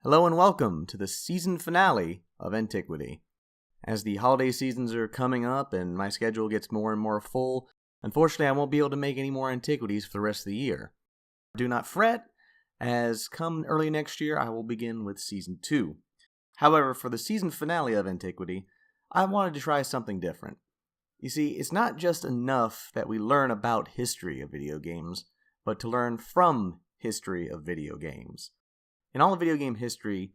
Hello and welcome to the season finale of Antiquity. As the holiday seasons are coming up and my schedule gets more and more full, unfortunately I won't be able to make any more Antiquities for the rest of the year. Do not fret, as come early next year I will begin with Season 2. However, for the season finale of Antiquity, I wanted to try something different. You see, it's not just enough that we learn about history of video games, but to learn from history of video games. In all of video game history,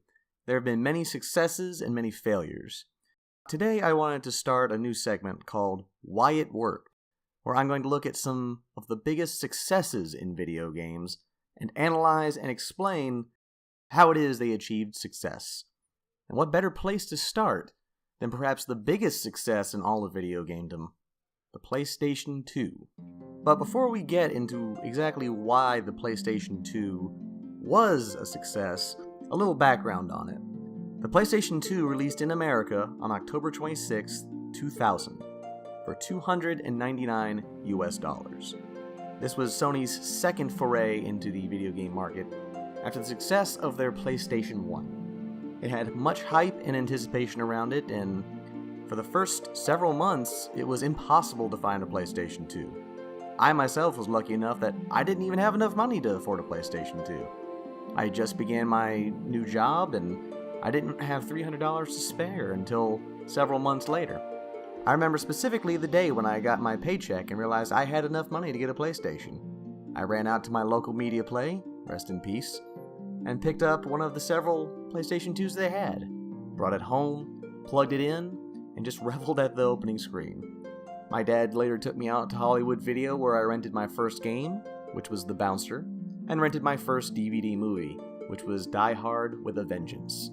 there have been many successes and many failures. Today I wanted to start a new segment called Why It Worked, where I'm going to look at some of the biggest successes in video games and analyze and explain how it is they achieved success. And what better place to start than perhaps the biggest success in all of video gamedom, the PlayStation 2. But before we get into exactly why the PlayStation 2 was a success, a little background on it. The PlayStation 2 released in America on October 26, 2000, for $299 US. This was Sony's second foray into the video game market after the success of their PlayStation 1. It had much hype and anticipation around it, and for the first several months, it was impossible to find a PlayStation 2. I myself was lucky enough that I didn't even have enough money to afford a PlayStation 2. I just began my new job, and I didn't have $300 to spare until several months later. I remember specifically the day when I got my paycheck and realized I had enough money to get a PlayStation. I ran out to my local Media Play, rest in peace, and picked up one of the several PlayStation 2s they had, brought it home, plugged it in, and just reveled at the opening screen. My dad later took me out to Hollywood Video where I rented my first game, which was The Bouncer, and rented my first DVD movie, which was Die Hard with a Vengeance.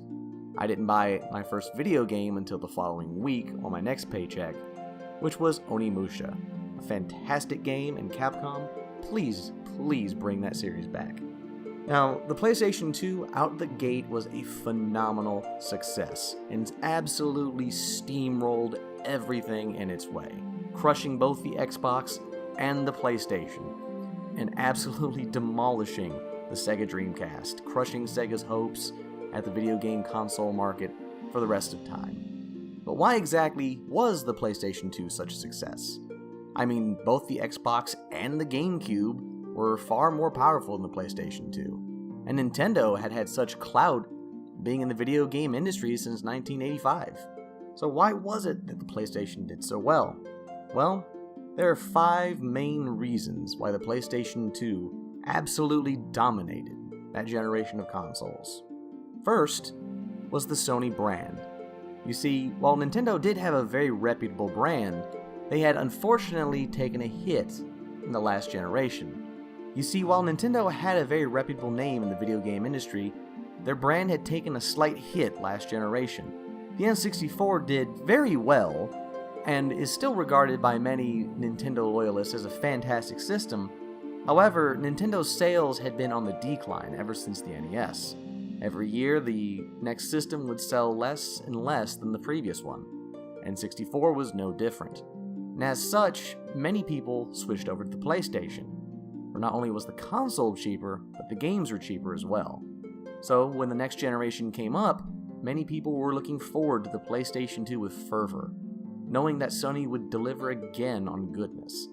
I didn't buy my first video game until the following week on my next paycheck, which was Onimusha, a fantastic game, and Capcom, please bring that series back. Now, the PlayStation 2 out the gate was a phenomenal success, and absolutely steamrolled everything in its way, crushing both the Xbox and the PlayStation, and absolutely demolishing the Sega Dreamcast, crushing Sega's hopes at the video game console market for the rest of time. But why exactly was the PlayStation 2 such a success? I mean, both the Xbox and the GameCube were far more powerful than the PlayStation 2, and Nintendo had had such clout being in the video game industry since 1985. So why was it that the PlayStation did so well? Well, there are 5 main reasons why the PlayStation 2 absolutely dominated that generation of consoles. First was the Sony brand. You see, while Nintendo did have a very reputable brand, they had unfortunately taken a hit in the last generation. You see, while Nintendo had a very reputable name in the video game industry, their brand had taken a slight hit last generation. The N64 did very well, and is still regarded by many Nintendo loyalists as a fantastic system. However, Nintendo's sales had been on the decline ever since the NES. Every year, the next system would sell less and less than the previous one. N64 was no different. And as such, many people switched over to the PlayStation, where not only was the console cheaper, but the games were cheaper as well. So, when the next generation came up, many people were looking forward to the PlayStation 2 with fervor, knowing that Sony would deliver again on goodness.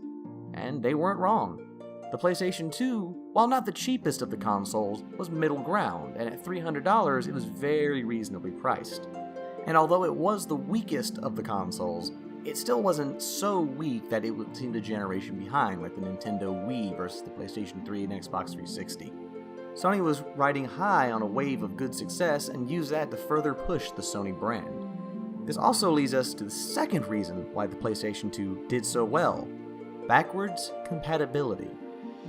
And they weren't wrong. The PlayStation 2, while not the cheapest of the consoles, was middle ground, and at $300 it was very reasonably priced. And although it was the weakest of the consoles, it still wasn't so weak that it would seem a generation behind like the Nintendo Wii versus the PlayStation 3 and Xbox 360. Sony was riding high on a wave of good success and used that to further push the Sony brand. This also leads us to the second reason why the PlayStation 2 did so well: backwards compatibility.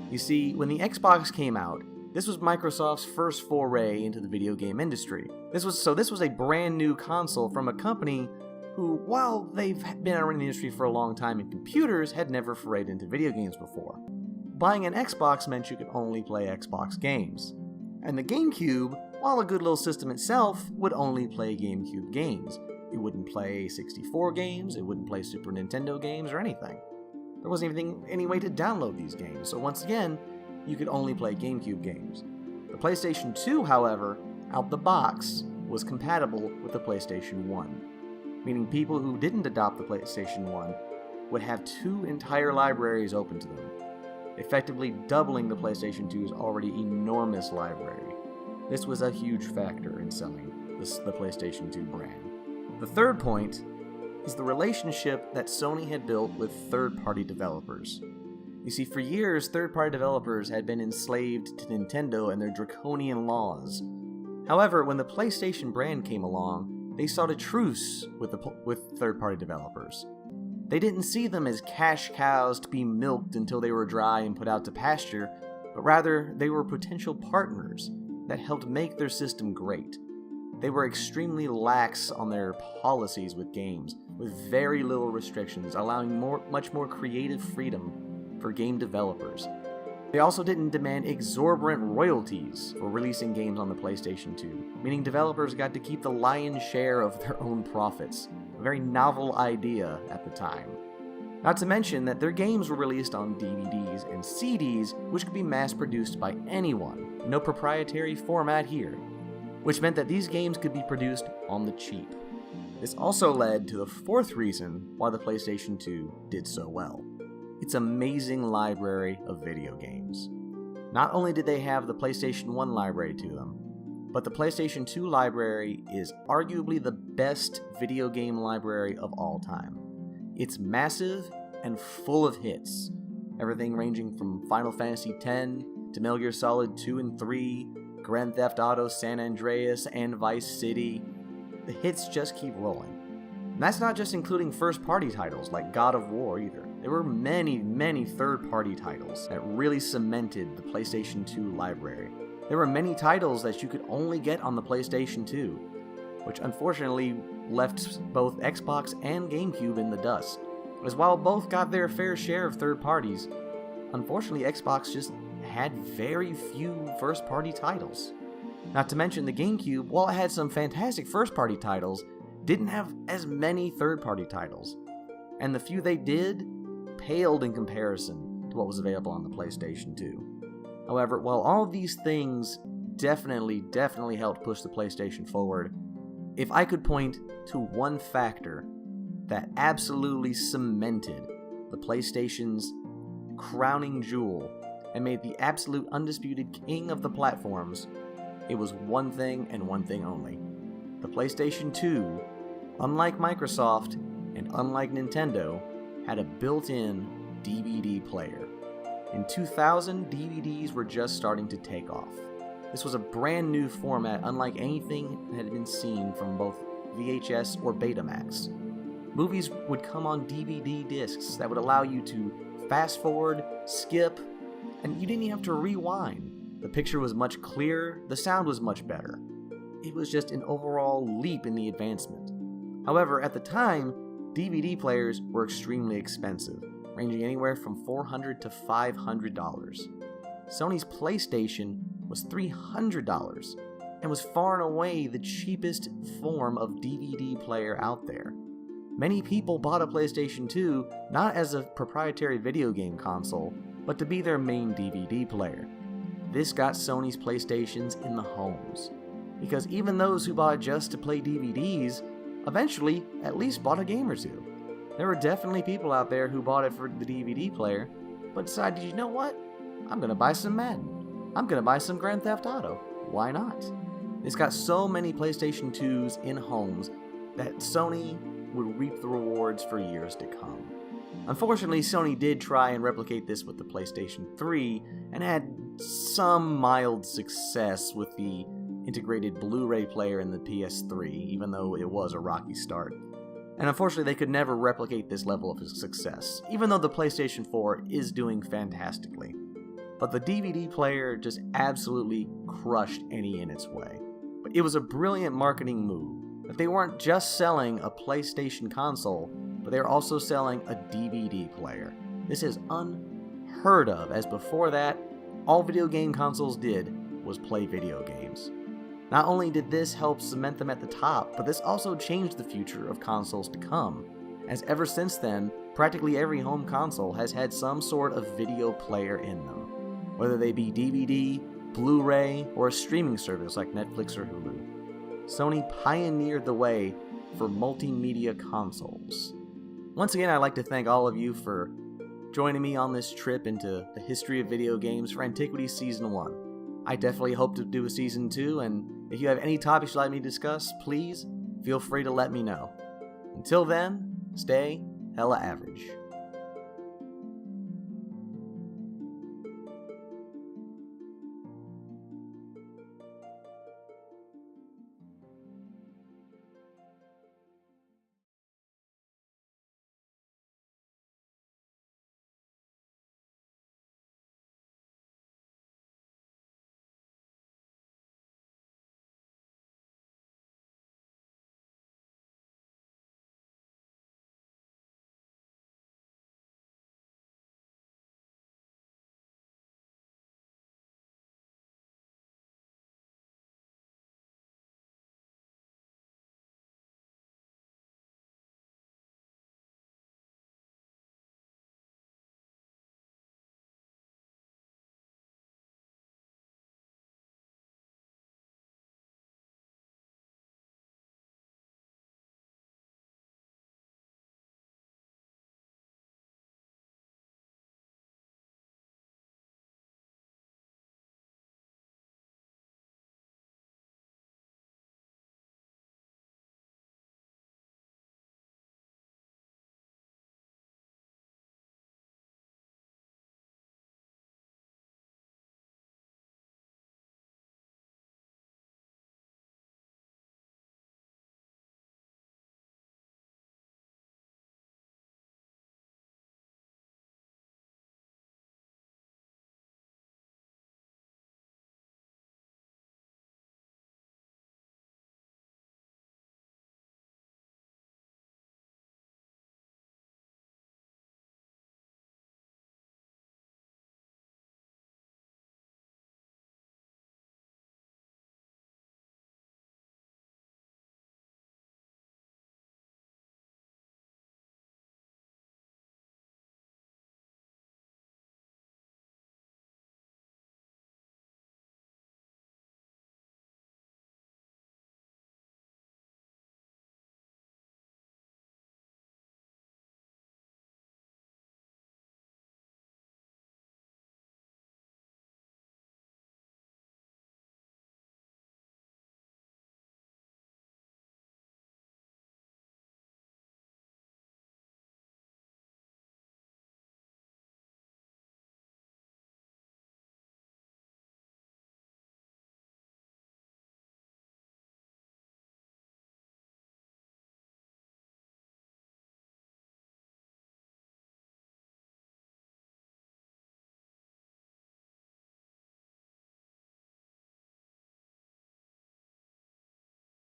You see, when the Xbox came out, this was Microsoft's first foray into the video game industry. This was a brand new console from a company who, while they've been around in the industry for a long time in computers, had never forayed into video games before. Buying an Xbox meant you could only play Xbox games. And the GameCube, while a good little system itself, would only play GameCube games. It wouldn't play 64 games, it wouldn't play Super Nintendo games or anything. There wasn't even any way to download these games, so once again, you could only play GameCube games. The PlayStation 2, however, out the box, was compatible with the PlayStation 1, meaning people who didn't adopt the PlayStation 1 would have 2 entire libraries open to them, effectively doubling the PlayStation 2's already enormous library. This was a huge factor in selling the PlayStation 2 brand. The third point is the relationship that Sony had built with third-party developers. You see, for years, third-party developers had been enslaved to Nintendo and their draconian laws. However, when the PlayStation brand came along, they sought a truce with third-party developers. They didn't see them as cash cows to be milked until they were dry and put out to pasture, but rather they were potential partners that helped make their system great. They were extremely lax on their policies with games, with very little restrictions, allowing much more creative freedom for game developers. They also didn't demand exorbitant royalties for releasing games on the PlayStation 2, meaning developers got to keep the lion's share of their own profits, a very novel idea at the time. Not to mention that their games were released on DVDs and CDs, which could be mass-produced by anyone, no proprietary format here, which meant that these games could be produced on the cheap. This also led to the fourth reason why the PlayStation 2 did so well: its amazing library of video games. Not only did they have the PlayStation 1 library to them, but the PlayStation 2 library is arguably the best video game library of all time. It's massive and full of hits, everything ranging from Final Fantasy X to Metal Gear Solid 2 and 3, Grand Theft Auto San Andreas, and Vice City. The hits just keep rolling. And that's not just including first-party titles like God of War either. There were many, many third-party titles that really cemented the PlayStation 2 library. There were many titles that you could only get on the PlayStation 2, which unfortunately left both Xbox and GameCube in the dust. As while both got their fair share of third parties, unfortunately Xbox just had very few first-party titles. Not to mention the GameCube, while it had some fantastic first-party titles, didn't have as many third-party titles. And the few they did paled in comparison to what was available on the PlayStation 2. However, while all of these things definitely helped push the PlayStation forward, if I could point to one factor that absolutely cemented the PlayStation's crowning jewel and made the absolute undisputed king of the platforms, it was one thing and one thing only. The PlayStation 2, unlike Microsoft and unlike Nintendo, had a built-in DVD player. In 2000, DVDs were just starting to take off. This was a brand new format unlike anything that had been seen from both VHS or Betamax. Movies would come on DVD discs that would allow you to fast forward, skip, and you didn't even have to rewind. The picture was much clearer, the sound was much better. It was just an overall leap in the advancement. However, at the time, DVD players were extremely expensive, ranging anywhere from $400 to $500. Sony's PlayStation was $300 and was far and away the cheapest form of DVD player out there. Many people bought a PlayStation 2 not as a proprietary video game console, but to be their main DVD player. This got Sony's PlayStations in the homes, because even those who bought it just to play DVDs eventually at least bought a game or two. There were definitely people out there who bought it for the DVD player, but decided, you know what? I'm gonna buy some Madden. I'm gonna buy some Grand Theft Auto. Why not? It's got so many PlayStation 2s in homes that Sony would reap the rewards for years to come. Unfortunately, Sony did try and replicate this with the PlayStation 3 and had some mild success with the integrated Blu-ray player in the PS3, even though it was a rocky start. And unfortunately, they could never replicate this level of success, even though the PlayStation 4 is doing fantastically. But the DVD player just absolutely crushed any in its way. But it was a brilliant marketing move, that they weren't just selling a PlayStation console, but they were also selling a DVD player. This is unheard of, as before that, all video game consoles did was play video games. Not only did this help cement them at the top, but this also changed the future of consoles to come, as ever since then, practically every home console has had some sort of video player in them, whether they be DVD, Blu-ray, or a streaming service like Netflix or Hulu. Sony pioneered the way for multimedia consoles. Once again, I'd like to thank all of you for joining me on this trip into the history of video games for Antiquity Season 1. I definitely hope to do a Season 2, and if you have any topics you'd like me to discuss, please feel free to let me know. Until then, stay hella average.